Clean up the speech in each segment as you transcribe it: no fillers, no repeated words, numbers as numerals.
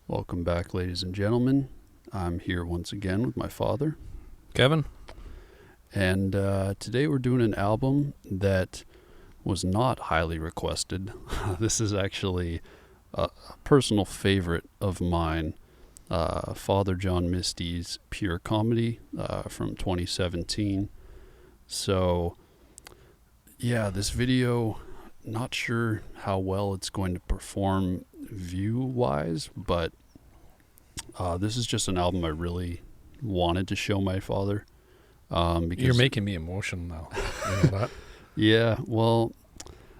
Welcome back, ladies and gentlemen. I'm here once again with my father, Kevin. And today we're doing an album that was not highly requested. This is actually a personal favorite of mine, Father John Misty's Pure Comedy from 2017. So, yeah, this video, not sure how well it's going to perform view-wise, but this is just an album I really wanted to show my father. Because you're making me emotional now. You know that? Yeah, well,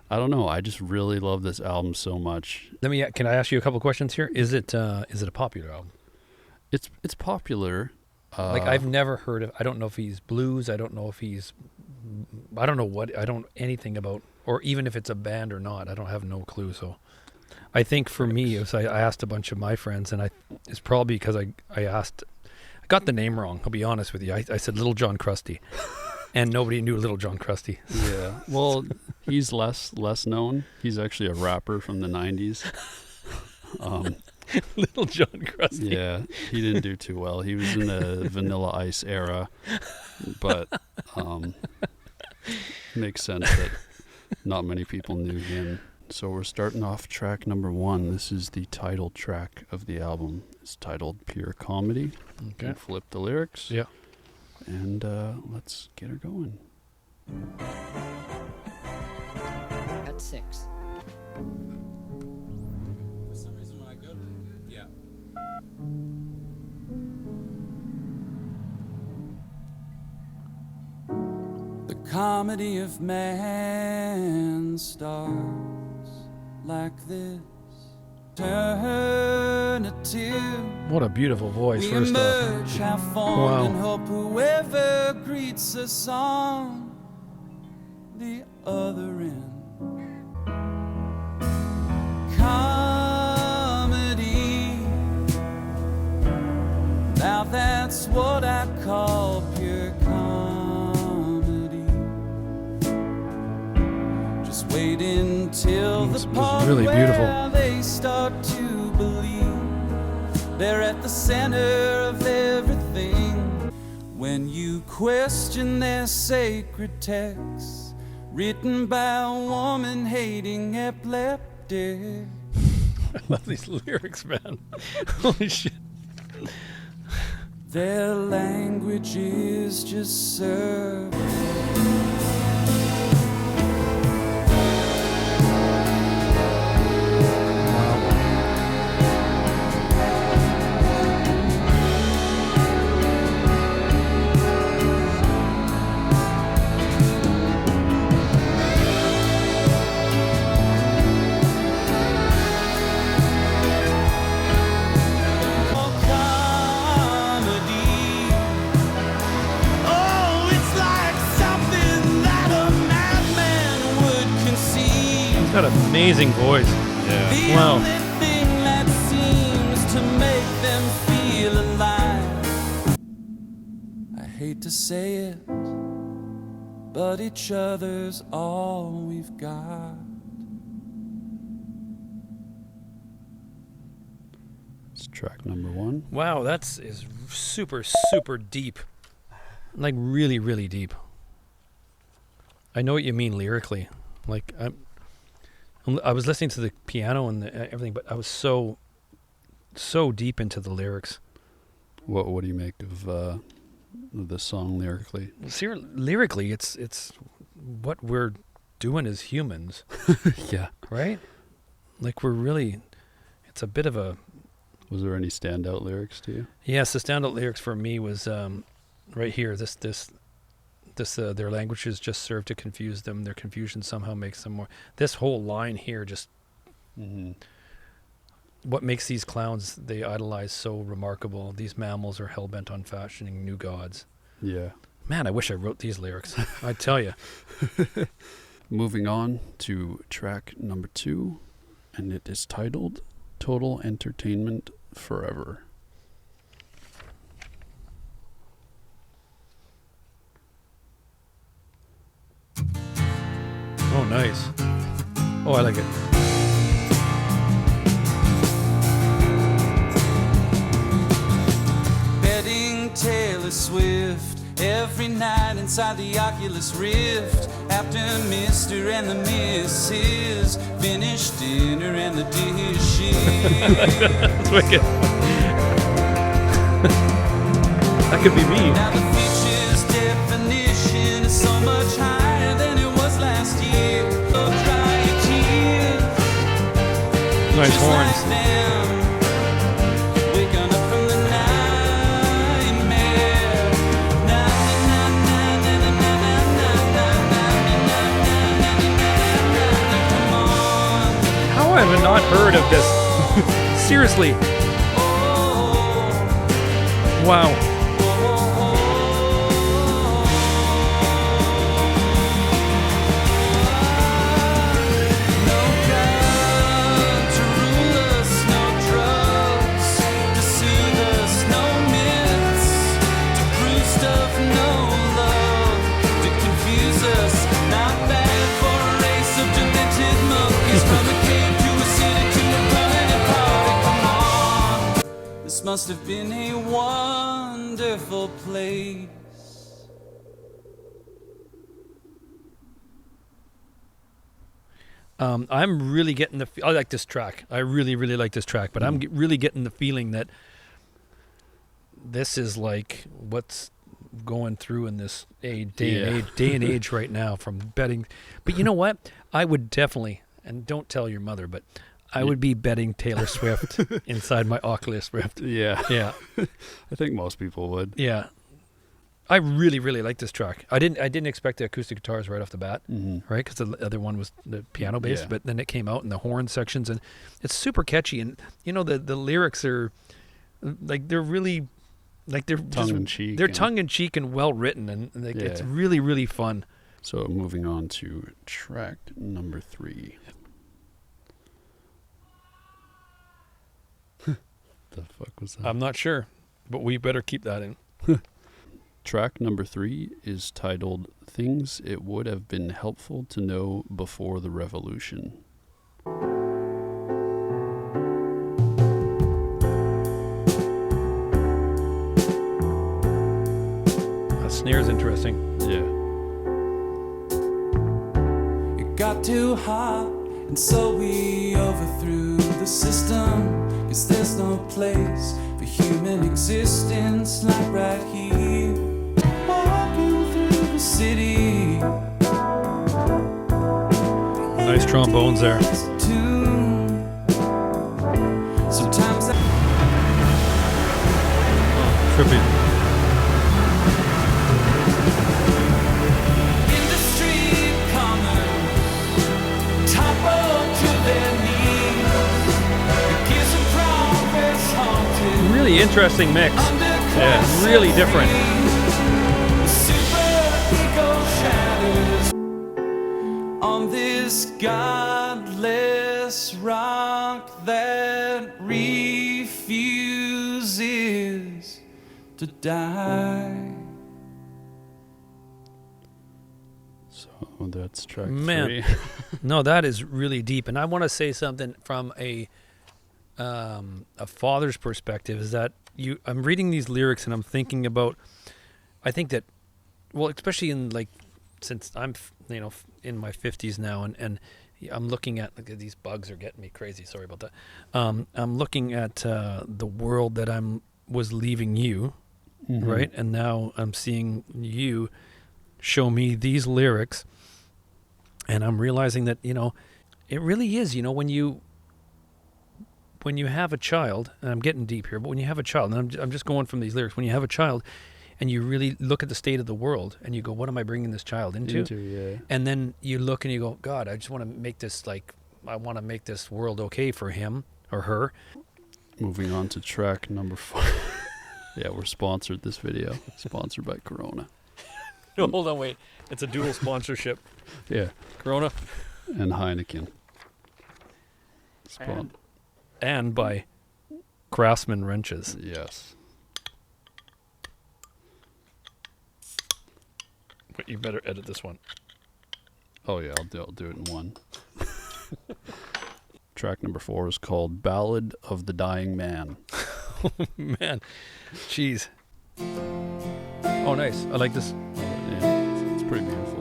I don't know. I just really love this album so much. Can I ask you a couple questions here? Is it a popular album? It's popular. I've never heard of. I don't know if he's blues. I don't know if he's. I don't know what. I don't anything about, or even if it's a band or not. I don't have no clue. So, I think for me, it was, I asked a bunch of my friends, and it's probably because I got the name wrong. I'll be honest with you. I said Little John Crusty, and nobody knew Little John Crusty. Yeah. Well, he's less known. He's actually a rapper from the 90s. Little John Crusty. Yeah, he didn't do too well. He was in the Vanilla Ice era, but makes sense that not many people knew him. So we're starting off track number 1. This is the title track of the album. It's titled Pure Comedy. Okay. Flip the lyrics. Yeah. And let's get her going. At 6. For some reason when I go to... Yeah. The comedy of man starts like this. Eternity. What a beautiful voice. We First off. emerge half-formed and hope whoever greets us on the other end. Comedy. Now that's what I call pure comedy. Just wait until the part really where beautiful. they start to believe they're at the center of everything. When you question their sacred texts written by a woman-hating epileptic. I love these lyrics, man. Holy shit. Their language is just served. Got an amazing voice. Yeah. The Wow. only thing that seems to make them feel alive. I hate to say it, but each other's all we've got. It's track number 1. Wow, is super, super deep. Like really, really deep. I know what you mean lyrically. Like I was listening to the piano and everything, but I was so deep into the lyrics. What do you make of the song lyrically? Lyrically, it's what we're doing as humans, Yeah. right? Like it's a bit of a. Was there any standout lyrics to you? Yes, the standout lyrics for me was right here. Their languages just serve to confuse them. Their confusion somehow makes them more. This whole line here just. Mm-hmm. What makes these clowns they idolize so remarkable? These mammals are hell-bent on fashioning new gods. Yeah. Man, I wish I wrote these lyrics. I tell you. Moving on to track number 2, and it is titled Total Entertainment Forever. Oh, nice. Oh, I like it. every night inside the Oculus Rift. After Mr. and the Mrs. finish dinner and the dishes. That's wicked. That could be me. Now the features definition is so much higher than it was last year. Oh, dry your tears. Nice Just horns. like them, waking up from the nightmare. Na, na, na, na, na, na, na, na, na, na, na, na, come on. How have I not heard of this? Seriously. Wow. No God to rule us, no drugs to soothe us, no myths to prove stuff, no love to confuse us. Not bad for a race of demented monkeys from a cave to a city to a permanent party. Come on, this must have been a wonderful place. I'm really getting I like this track. I really, really like this track, but I'm really getting the feeling that this is like what's going through in this day and age right now from betting. But you know what? I would definitely, and don't tell your mother, but I would be betting Taylor Swift inside my Oculus Rift. Yeah. Yeah. I think most people would. Yeah. I really, really like this track. I didn't expect the acoustic guitars right off the bat, Mm-hmm. right? Because the other one was the piano based, Yeah. but then it came out in the horn sections, and it's super catchy. And you know the lyrics are like they're really like they're Tongue in cheek. They're tongue in cheek and well written, and like it's Yeah. really, really fun. So moving on to track number 3. The fuck was that? I'm not sure, but we better keep that in. Track number 3 is titled Things It Would Have Been Helpful to Know Before the Revolution. That snare's interesting. Yeah. It got too hot, and so we overthrew the system. 'Cause there's no place for human existence like right here. Walking through the city. Nice trombones there. It's a tune. Sometimes I Trippy. industry commerce topple to their knees. It gives them progress haunted. Really interesting mix. Yeah, really different. Super ego shatters on this godless rock that refuses to die. So that's track Man. 3. No, that is really deep, and I want to say something from a father's perspective. Is that I'm reading these lyrics and I'm thinking about. I think that, well, especially in like, since I'm in my 50s now, and I'm looking at these bugs are getting me crazy. Sorry about that. I'm looking at the world that was leaving you, Mhm. right, and now I'm seeing you show me these lyrics, and I'm realizing that it really is when you have a child, and I'm getting deep here, but when you have a child, and I'm just going from these lyrics, when you have a child and you really look at the state of the world and you go, what am I bringing this child into? Yeah. And then you look and you go, God, I just want to make this I want to make this world okay for him or her. Moving on to track number 4. Yeah, we're sponsored this video. Sponsored by Corona. No, hold on, wait. It's a dual sponsorship. Yeah. Corona. And Heineken. And by Craftsman Wrenches. Yes. But you better edit this one. Oh yeah, I'll do it in one. Track number 4 is called Ballad of the Dying Man. Man, jeez. Oh, nice. I like this. Yeah, it's pretty beautiful.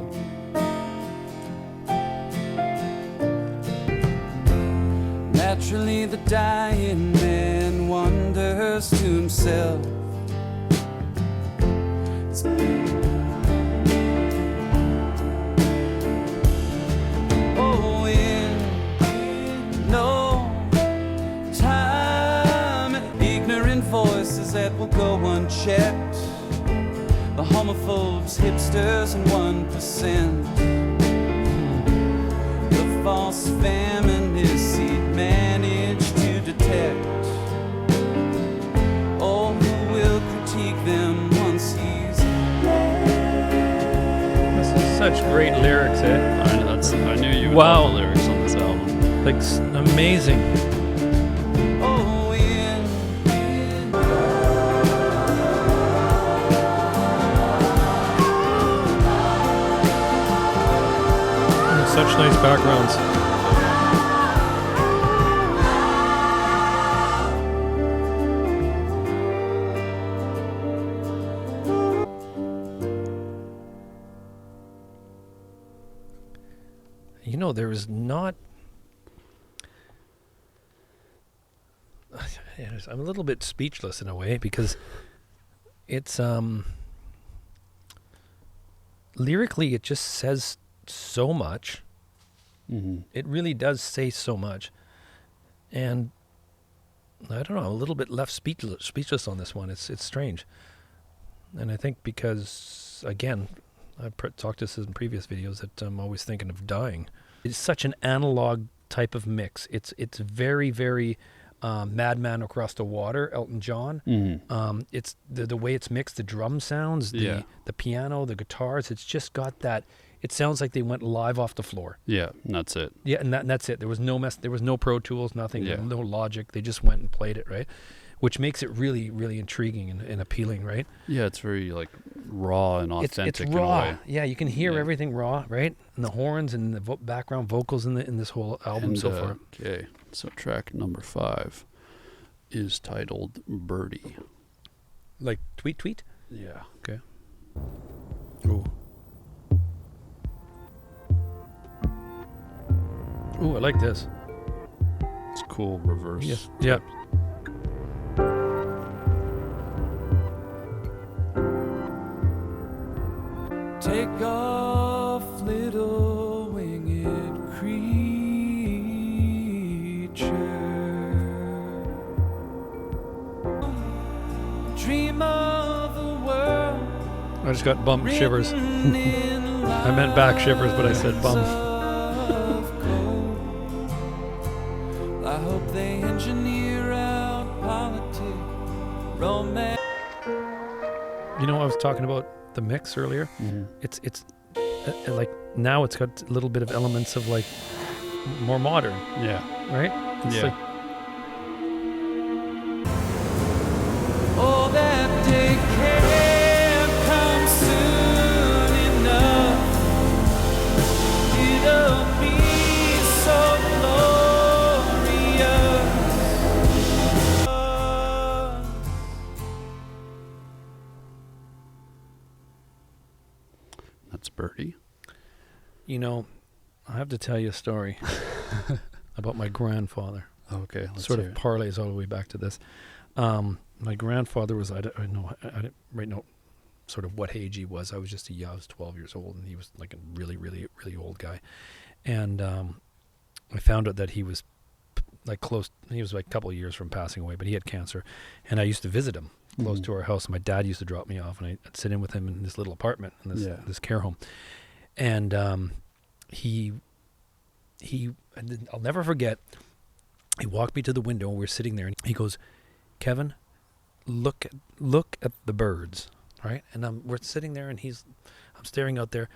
Naturally, the dying man wonders to himself. Oh, in no time, ignorant voices that will go unchecked. The homophobes, hipsters, and 1%. The false feminists he'd managed to detect. Oh, who will critique them once he's This is such great lyrics, eh? I knew you would Wow. love the lyrics on this album. Like, amazing. oh in Such nice backgrounds. You know, there is not. I'm a little bit speechless in a way because it's lyrically it just says so much. Mm-hmm. It really does say so much, and I don't know, I'm a little bit left speechless on this one. It's strange, and I think because again, I've talked this in previous videos that I'm always thinking of dying. It's such an analog type of mix. It's very very Madman Across the Water, Elton John. Mm-hmm. It's the way it's mixed, the drum sounds, the piano, the guitars. It's just got that. It sounds like they went live off the floor. Yeah, and that's it. Yeah, and that's it. There was no there was no Pro Tools, nothing, Yeah. no Logic. They just went and played it, right? Which makes it really, really intriguing and appealing, right? Yeah, it's very like raw and authentic It's in a raw. way. Yeah, you can hear Yeah. everything raw, right? And the horns and the background vocals in this whole album And, so far. Okay, so track number 5 is titled Birdie. Like tweet. Yeah. Okay. Ooh. Ooh, I like this. It's cool reverse. Yes. Yeah. take off, little winged creature. Dream of a world. I just got bum shivers. I meant back shivers, but I said bum. I hope they engineer out politics, romance. You know, I was talking about the mix earlier. Mm-hmm. It's like now it's got a little bit of elements of like more modern, Yeah. right? It's Yeah. like, Oh, that day can't come soon enough. It'll be so glorious. That's Birdie. you know, I have to tell you a story about my grandfather. Okay. Let's Sort hear of it. parlays all the way back to this. My grandfather was, I didn't right know sort of what age he was. I was 12 years old, and he was like a really, really, really old guy. And I found out that he was like close, he was like a couple of years from passing away, but he had cancer. And I used to visit him close Mhm. to our house. My dad used to drop me off, and I'd sit in with him in this little apartment, in this, Yeah. this care home. And I'll never forget, he walked me to the window, and we were sitting there, and he goes, "Kevin, look at the birds," right? And we're sitting there, and I'm staring out there,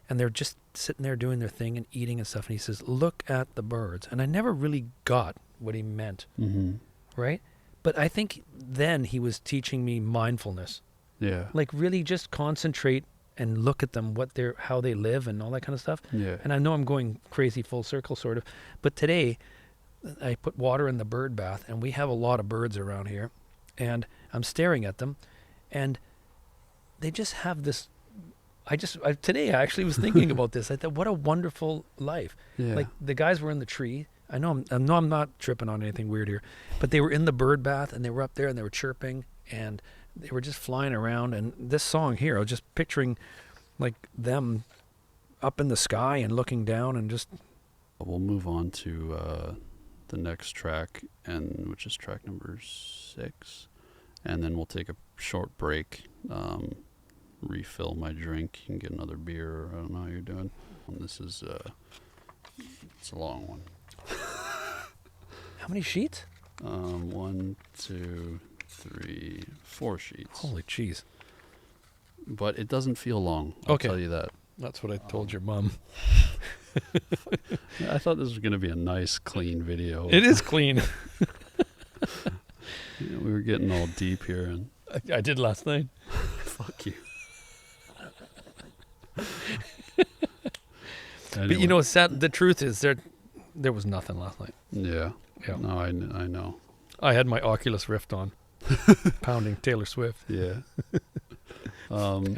and they're just sitting there doing their thing and eating and stuff. And he says, "Look at the birds." And I never really got what he meant, Mm-hmm. right? But I think then he was teaching me mindfulness, Yeah. like really just concentrate and look at them, how they live and all that kind of stuff. Yeah. And I know I'm going crazy full circle sort of, but today I put water in the bird bath, and we have a lot of birds around here, and I'm staring at them, and they just have this. Today I actually was thinking about this. I thought, what a wonderful life. Yeah. Like the guys were in the tree. I know I'm not tripping on anything weird here, but they were in the bird bath and they were up there and they were chirping and they were just flying around. And this song here, I was just picturing like them up in the sky and looking down and just. We'll move on to the next track, which is track number 6, and then we'll take a short break, refill my drink, and get another beer. I don't know how you're doing. This is it's a long one. How many sheets? 1, 2, 3, 4 sheets. Holy jeez. But it doesn't feel long. I'll tell you that. That's what I told your mom. I thought this was going to be a nice, clean video. It is clean. We were getting all deep here, and I did last night. fuck you. But you know, sad. The truth is, there was nothing last night. Yeah. Yeah. No, I know. I had my Oculus Rift on, pounding Taylor Swift. Yeah. Pounding.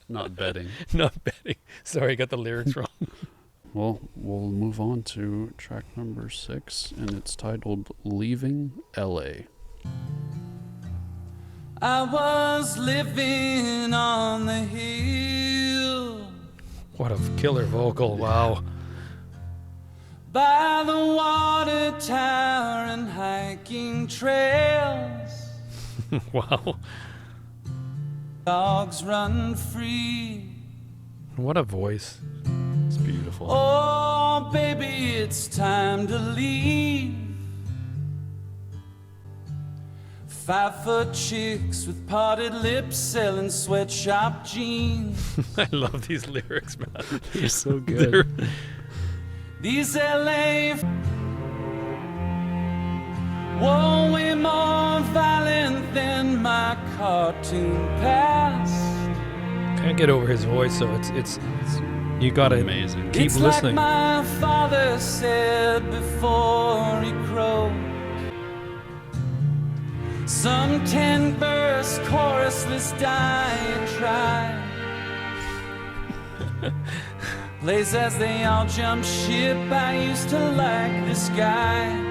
Not betting. Not betting. Sorry, I got the lyrics wrong. Well, we'll move on to track number 6, and it's titled "Leaving L.A." I was living on the hill What a killer vocal! Wow. by the water tower and hiking trails. Wow. Dogs run free. What a voice. It's beautiful. Oh, baby, it's time to leave. 5-foot chicks with parted lips selling sweatshop jeans. I love these lyrics, man. You're so They're- good. These LA were way more violent than my cartoon past. Can't get over his voice, so it's you gotta Amazing. keep It's listening. like my father said before he crowed. Some 10-verse chorusless diatribe plays as they all jump ship. I used to like this guy.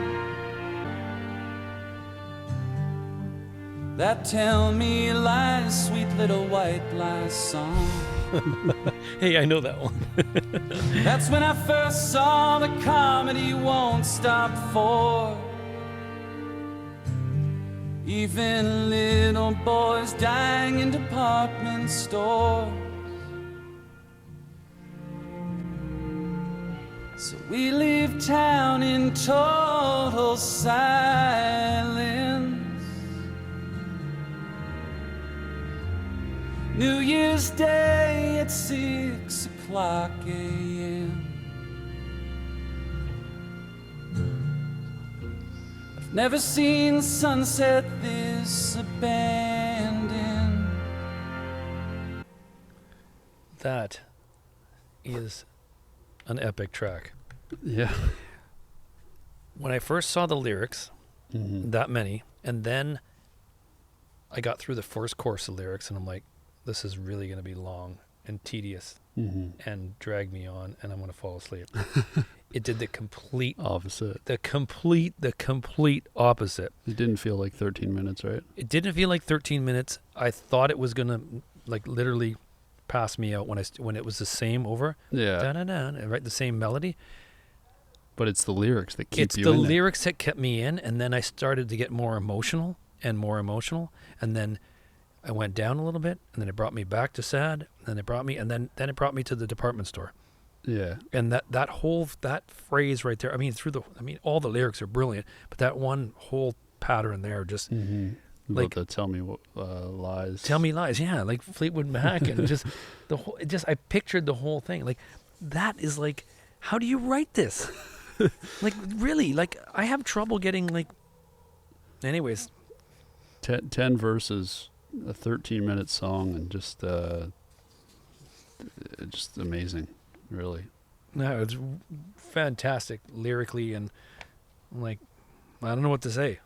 That tell me lies, sweet little white lies song. Hey, I know that one. That's when I first saw the comedy won't stop for. Even little boys dying in department stores. So we leave town in total silence. New Year's Day at 6 o'clock a.m. I've never seen sunset this abandoned. That is an epic track. Yeah. When I first saw the lyrics, Mm-hmm. that many, and then I got through the first course of lyrics, and I'm like, this is really going to be long and tedious Mm-hmm. and drag me on, and I'm going to fall asleep. It did the complete Opposite. opposite. It didn't feel like 13 minutes, right? It didn't feel like 13 minutes. I thought it was going to like literally pass me out when it was the same over. Yeah. Da-da-da, right, the same melody. But it's the lyrics that keep It's you the in lyrics that kept me in, and then I started to get more emotional, and then I went down a little bit, and then it brought me back to sad, and then it brought me to the department store. it. Yeah. And that phrase right there, all the lyrics are brilliant, but that one whole pattern there just Mm-hmm. Like- About the tell me what lies. tell me lies, yeah, like Fleetwood Mac, and just I pictured the whole thing. Like, that is like, how do you write this? Like, really, like, I have trouble getting, like, anyways. 10 verses, a 13-minute song, and just amazing, really. No, it's fantastic lyrically, and I'm like, I don't know what to say.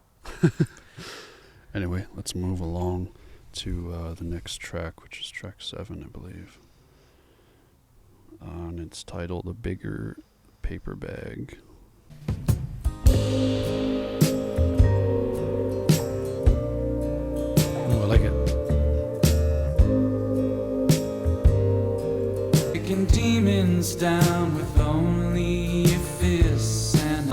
Anyway, let's move along. to the next track, which is track 7, I believe. And it's titled A Bigger Paper Bag. Oh, I like it. Kicking demons down with only your fists and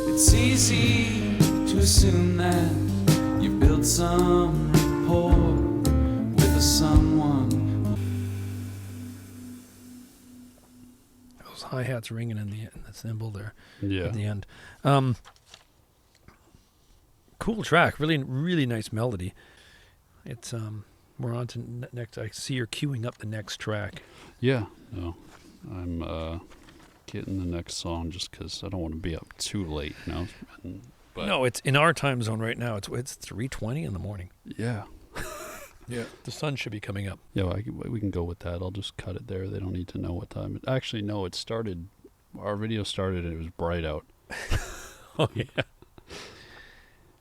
it's easy to assume that you built some rapport with someone. Those hi-hats ringing in the cymbal there Yeah. at the end. Cool track. Really, really nice melody. It's we're on to next. I see you're queuing up the next track. Yeah. No. I'm getting the next song just because I don't want to be up too late, you know. But No, it's in our time zone right now. It's 3:20 in the morning. yeah. Yeah, the sun should be coming up. Yeah, we can go with that. I'll just cut it there. They don't need to know what time. Actually, no, it started. Our video started and it was bright out. Oh yeah.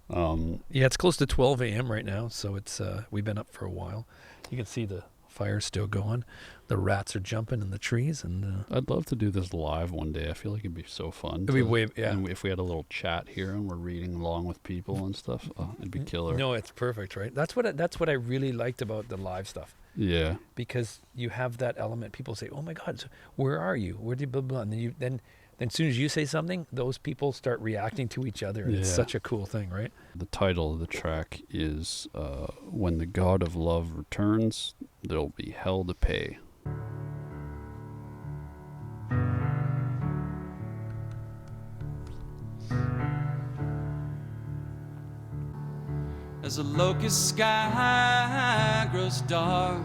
Um, Yeah, it's close to 12 a.m. right now, so it's we've been up for a while. You can see the fire's still going. The rats are jumping in the trees, and I'd love to do this live one day. I feel like it'd be so fun. it'd be way And if we had a little chat here and we're reading along with people and stuff, it'd be killer. No, it's perfect, right? That's what I really liked about the live stuff, Yeah. because you have that element. People say, "Oh my God, so where are you? Where did blah blah?" And then as soon as you say something, those people start reacting to each other, and it's Yeah. such a cool thing, right? The title of the track is When the God of Love Returns, There'll Be Hell to Pay. As a locust sky grows dark.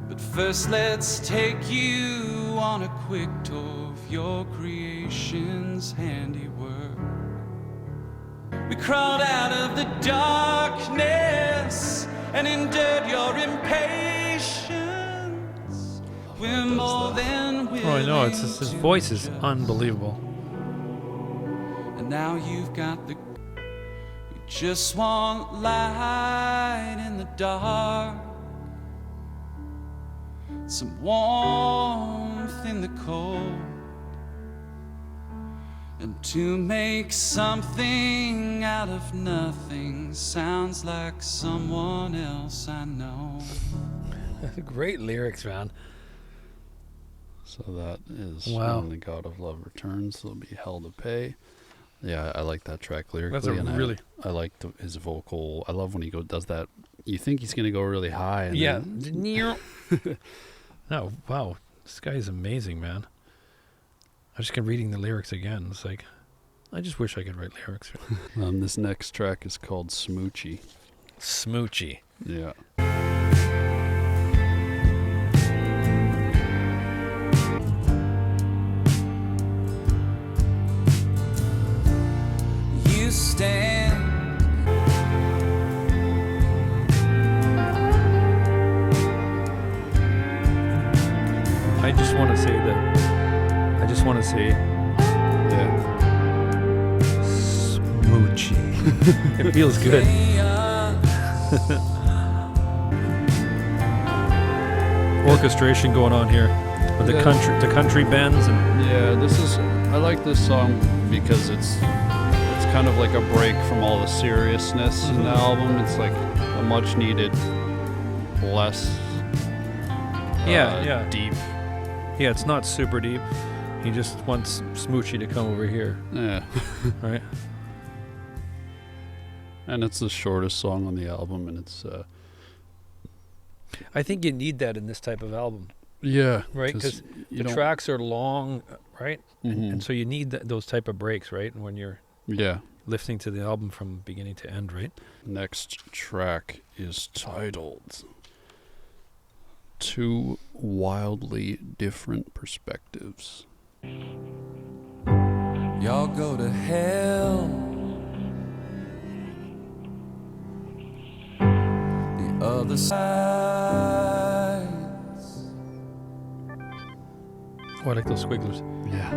But first let's take you on a quick tour of your creation's handiwork. We crawled out of the darkness and endured your impatience. We're more than willing. Oh, I know. It's just, his voice is unbelievable. And now you've got the. We just want light in the dark. Some warmth in the cold. And to make something out of nothing sounds like someone else I know. Great lyrics, man. So that is Wow. When the God of Love Returns, There'll Be Hell to Pay. Yeah, I like that track lyrically. That's a and really. I like his vocal. I love when he does that. You think he's going to go really high. And Yeah. then- Oh, wow. This guy's amazing, man. I just kept reading the lyrics again. It's like, I just wish I could write lyrics. This next track is called Smoochie. Smoochie. Yeah. You stand. I just want to say that. I just want to say Yeah. Smoochie. It feels good. Orchestration going on here with the Yeah. country bends and Yeah, I like this song because it's kind of like a break from all the seriousness in the album. It's like a much needed, less yeah. deep. Yeah, it's not super deep. He just wants Smoochie to come over here, Yeah. right? And it's the shortest song on the album, and it's I think you need that in this type of album, yeah, right? Because you the don't- tracks are long, right? Mhm. And so you need those type of breaks, right? And when you're Yeah. listening to the album from beginning to end, right? Next track is titled Two Wildly Different Perspectives. Y'all go to hell. The other sides. Oh, I like those squigglers. Yeah.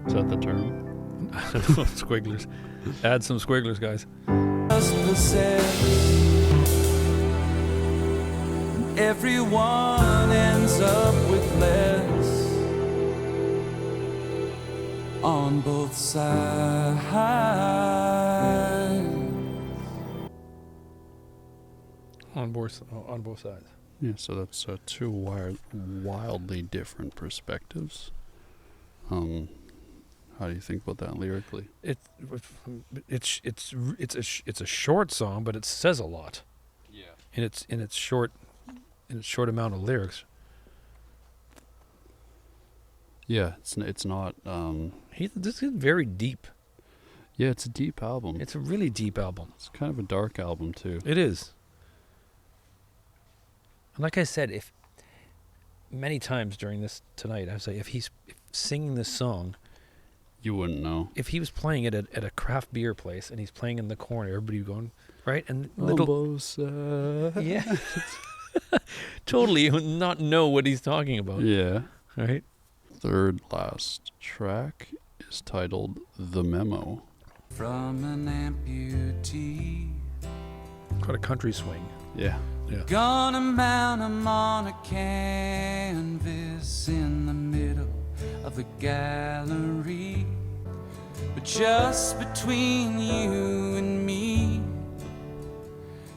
Is that the term? I don't know, squigglers. Add some squigglers, guys. Just possessed. Everyone ends up with less on both sides. On both sides. Yeah, so that's two wildly different perspectives. How do you think about that lyrically? It's a short song, but it says a lot. Yeah. In its short amount of lyrics. Yeah, it's not. This is very deep. Yeah, it's a deep album. It's a really deep album. It's kind of a dark album too. It is. And like I said, if many times during this tonight, I was like, if he's singing this song, You wouldn't know. if he was playing it at a craft beer place and he's playing in the corner, everybody going right and yeah, totally you would not know what he's talking about. Yeah. Right. Third last track is titled "The Memo." From an amputee, Quite a country swing. Yeah. gonna mount 'em on a canvas in the middle of the gallery. But just between you and me,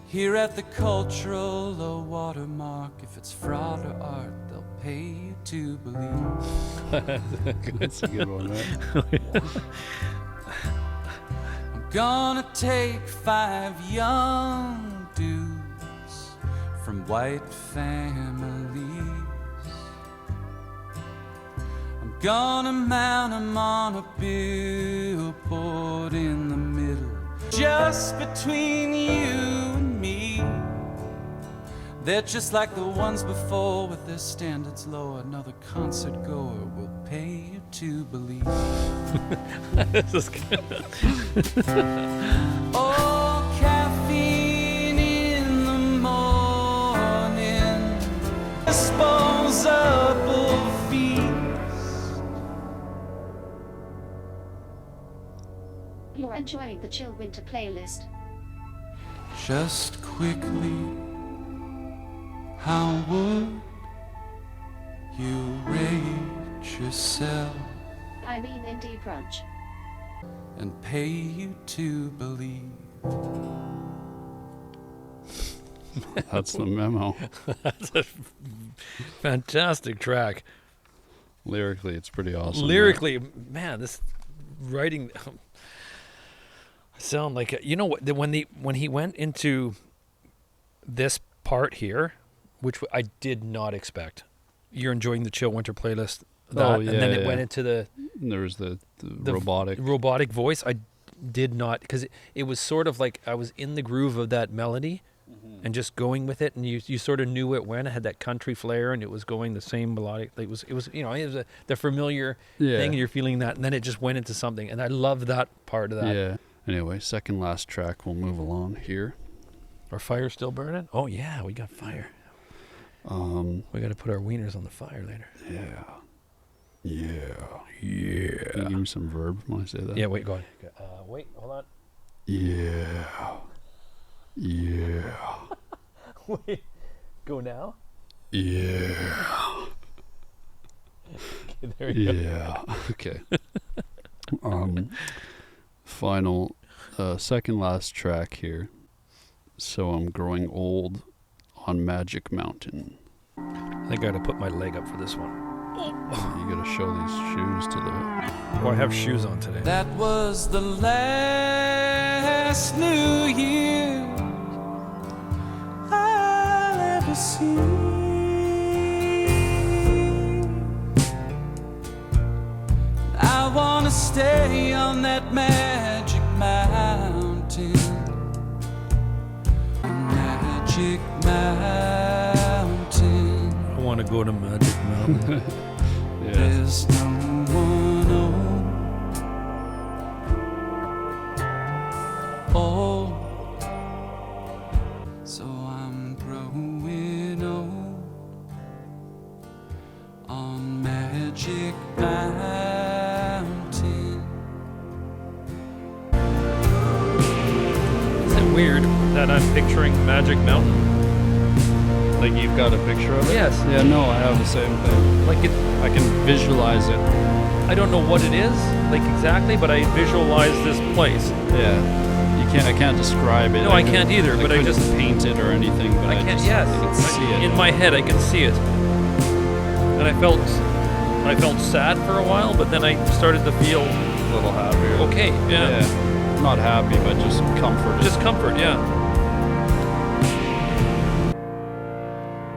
here at the cultural low watermark, if it's fraud or art, they'll pay you to believe. That's a good one, right? I'm gonna take 5 young dudes from white families. I'm gonna mount 'em on a billboard in the middle, just between you and me. They're just like the ones before, with their standards lower. Another concert goer will pay you to believe. This is good. Oh, caffeine in the morning, disposable feast. You're enjoying the chill winter playlist. Just quickly, how would you rate yourself I mean indie brunch. and pay you to believe? That's The Memo. That's a fantastic track. Lyrically, it's pretty awesome. Lyrically, man, this writing sound like you know what? When he went into this part here, which I did not expect. You're enjoying the chill winter playlist, Oh, yeah, and then it yeah. went into the And there was the the robotic. voice. I did not, because it was sort of like I was in the groove of that melody and just going with it, and you sort of knew it when it had that country flair, and it was going the same melodic. It was the familiar Yeah. thing, and you're feeling that, and then it just went into something, and I love that part of that. Yeah. Anyway, second last track. We'll move along here. Our fire's still burning. Oh yeah, we got fire. We got to put our wieners on the fire later. Yeah. Can you give me some verb when I say that? Yeah, wait, go on. Wait, hold on. Yeah. Wait, go now. Yeah. Okay, there you go. Yeah. Okay. Final, second last track here. So I'm growing old on Magic Mountain. I think I got to put my leg up for this one. You gotta show these shoes to the. Oh, I have shoes on today. That was the last New Year I'll ever see. I wanna stay on that magic mountain, magic mountain. I want to go to Magic Mountain. Yeah. There's no one old. So I'm growing old on Magic mountain. Is it weird that I'm picturing Magic Mountain? Like you've got a picture of it? Yes. Yeah, no, I have the same thing. Like it, I can visualize it. I don't know what it is, like exactly, but I visualize this place. Yeah. I can't describe it. No, I can't either, but I couldn't just paint it or anything, but I can't. just Yes, I can see it. in my head, I can see it, and I felt sad for a while, but then I started to feel A little happier. okay. Yeah, Not happy, but just comforted. just comfort. Yeah.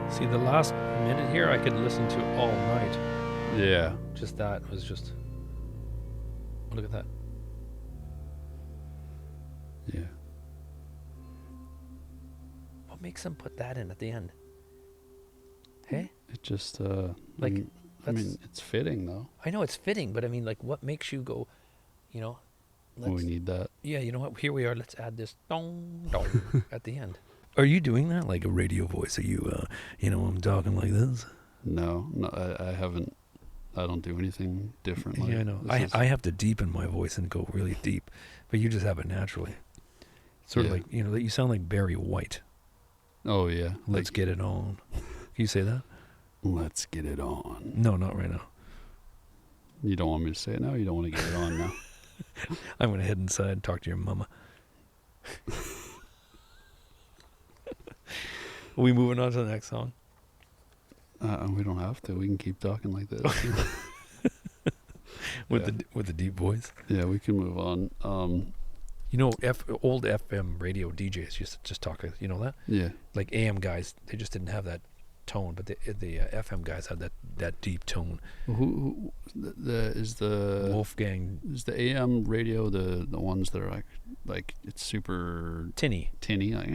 See, the last minute here, I could listen to all night. yeah. Just that was just. Look at that. Yeah. What makes them put that in at the end? Hey, It just Like, I mean, it's fitting though. I know it's fitting, but I mean, like, what makes you go, you know? We need that. Yeah, you know what? Here we are. Let's add this dong dong at the end. Are you doing that like a radio voice? Are you, I'm talking like this? No, I haven't. I don't do anything different. Like, Yeah, I know. this I have to deepen my voice and go really deep, but you just have it naturally. Sort of Yeah. like, you sound like Barry White. Oh yeah. Let's get it on. Can you say that? Let's get it on. No, not right now. You don't want me to say it now? You don't want to get it on now? I'm going to head inside and talk to your mama. Are we moving on to the next song? We don't have to. We can keep talking like this. With Yeah. with the deep voice? Yeah, we can move on. Old FM radio DJs used to just talk like, you know that? Yeah. Like AM guys, they just didn't have that tone, but the FM guys had that deep tone. Who is the Wolfgang AM radio the ones that are like it's super Tinny. tinny? Like,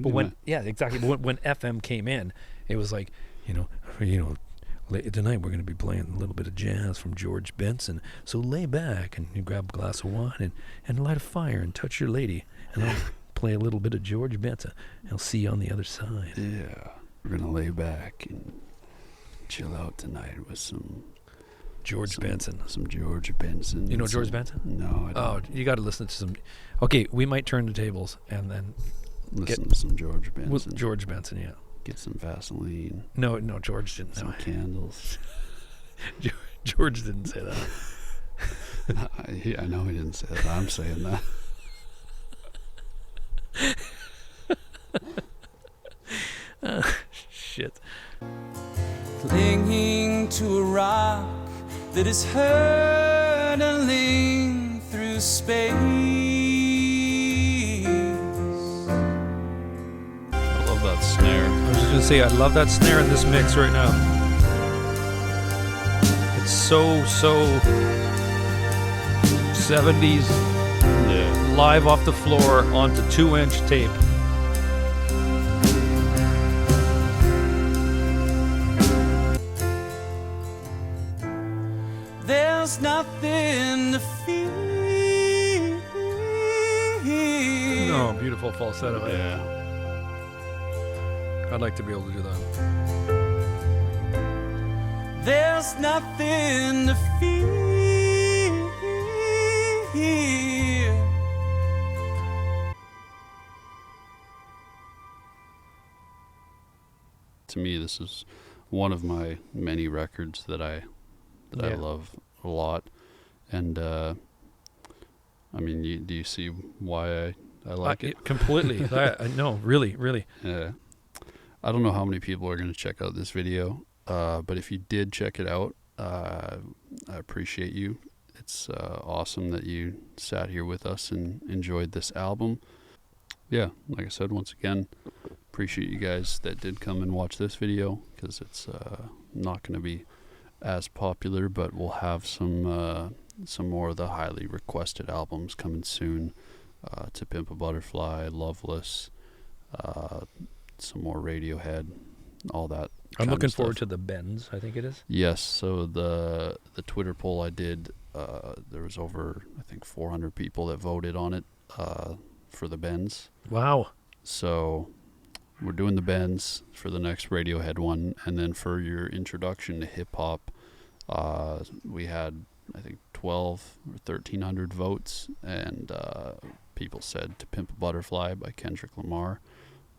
But exactly. But when FM came in, it was like, tonight we're going to be playing a little bit of jazz from George Benson. So lay back and you grab a glass of wine and light a fire and touch your lady. And I'll play a little bit of George Benson. I'll see you on the other side. Yeah, we're gonna lay back and chill out tonight with some George Benson. Some George Benson. You know George Benson? No, I Oh, don't. you got to listen to some. Okay, we might turn the tables and then Listen to some George Benson. with George Benson, yeah. Get some Vaseline, No, George didn't. some No. candles. George didn't say that. I know he didn't say that. I'm saying that. Shit. Clinging to a rock that is hurtling through space. I love that snare. I was just gonna say, I love that snare in this mix right now. It's so 70s, Yeah. live off the floor onto 2-inch tape. There's nothing to fear. No, beautiful falsetto. Yeah. I'd like to be able to do that. There's nothing to fear. To me, this is one of my many records that I Yeah. love a lot, and I mean, do you see why I like it? Completely. No, really. Yeah. I don't know how many people are going to check out this video, but if you did check it out, I appreciate you. It's awesome that you sat here with us and enjoyed this album. Yeah, like I said, once again, appreciate you guys that did come and watch this video, because it's not going to be as popular, but we'll have some more of the highly requested albums coming soon. To Pimp A Butterfly, Loveless, some more Radiohead, all that. I'm kind looking of stuff. forward to the Bends, I think it is. Yes, so the Twitter poll I did, there was over, I think, 400 people that voted on it for the Bends. Wow. So we're doing the Bends for the next Radiohead one, and then for your introduction to hip hop, We had, I think, 12 or 1,300 votes, and people said "To Pimp a Butterfly" by Kendrick Lamar,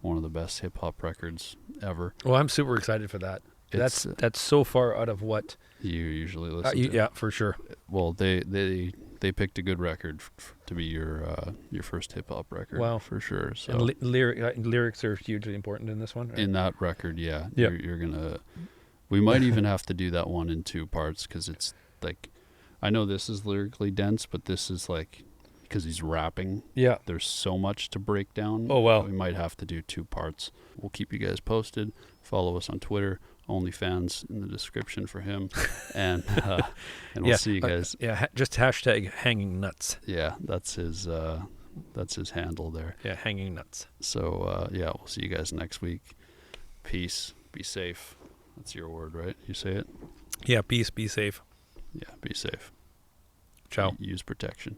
one of the best hip hop records ever. Well, I'm super excited for that. It's, That's so far out of what you usually listen to. yeah, for sure. Well, they picked a good record to be your first hip hop record. Wow. For sure. So And lyrics are hugely important in this one, right? in that record, yeah, Yeah. you're gonna. We might even have to do that one in 2 parts because it's like, I know this is lyrically dense, but this is like, because he's rapping. Yeah. There's so much to break down. Oh, wow. We might have to do 2 parts. We'll keep you guys posted. Follow us on Twitter. OnlyFans in the description for him, and we'll see you guys. Just hashtag hanging nuts. Yeah, that's his handle there. Yeah, hanging nuts. So yeah, we'll see you guys next week. Peace. Be safe. That's your word, right? You say it? Yeah, peace, be safe. Yeah, be safe. Ciao. Use protection.